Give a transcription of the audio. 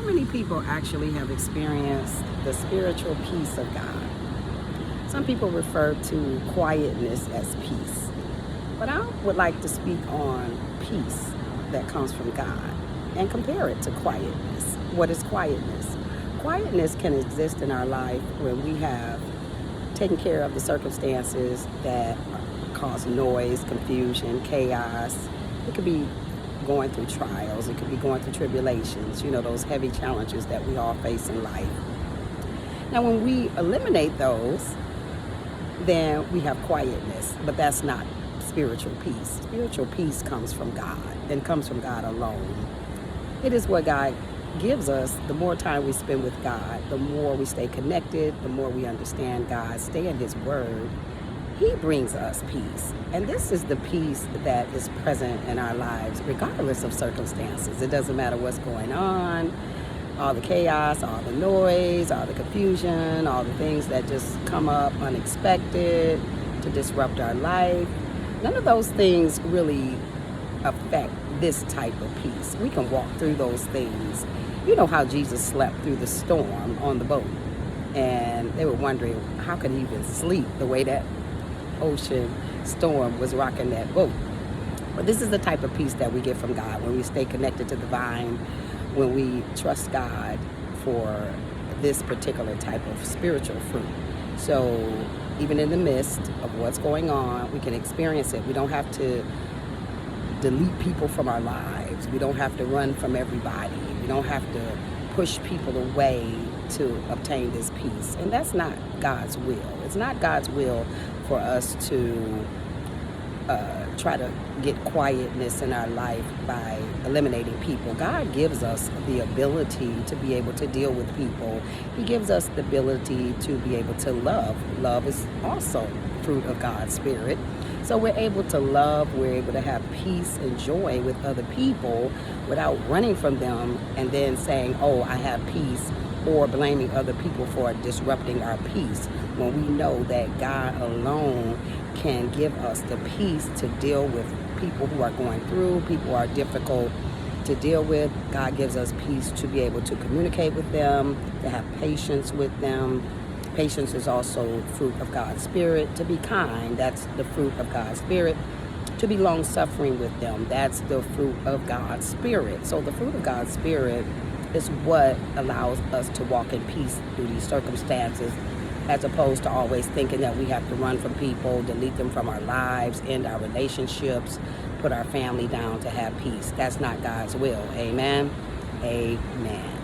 How many people actually have experienced the spiritual peace of God? Some people refer to quietness as peace, but I would like to speak on peace that comes from God and compare it to quietness. What is quietness? Quietness can exist in our life when we have taken care of the circumstances that cause noise, confusion, chaos. It could be going through trials. It could be going through tribulations, those heavy challenges that we all face in life. Now, when we eliminate those, then we have quietness, but that's not spiritual peace. Spiritual peace comes from God and comes from God alone. It is what God gives us. The more time we spend with God, the more we stay connected, the more we understand God, stay in His Word. He brings us peace. And this is the peace that is present in our lives, regardless of circumstances. It doesn't matter what's going on, all the chaos, all the noise, all the confusion, all the things that just come up unexpected to disrupt our life. None of those things really affect this type of peace. We can walk through those things. You know how Jesus slept through the storm on the boat. And they were wondering, how could he even sleep the way that ocean storm was rocking that boat? But this is the type of peace that we get from God when we stay connected to the vine, when we trust God for this particular type of spiritual fruit. So even in the midst of what's going on, we can experience it. We don't have to delete people from our lives. We don't have to run from everybody. We don't have to push people away to obtain this peace. And that's not God's will. It's not God's will for us to try to get quietness in our life by eliminating people. God gives us the ability to be able to deal with people. He gives us the ability to be able to love. Love is also fruit of God's Spirit. So we're able to love, we're able to have peace and joy with other people without running from them and then saying, oh, I have peace, or blaming other people for disrupting our peace, when we know that God alone can give us the peace to deal with people who are going through, people who are difficult to deal with. God gives us peace to be able to communicate with them, to have patience with them. Patience is also fruit of God's Spirit. To be kind, that's the fruit of God's Spirit. To be long-suffering with them, that's the fruit of God's Spirit. So the fruit of God's Spirit is what allows us to walk in peace through these circumstances, as opposed to always thinking that we have to run from people, delete them from our lives, end our relationships, put our family down to have peace. That's not God's will. Amen. Amen.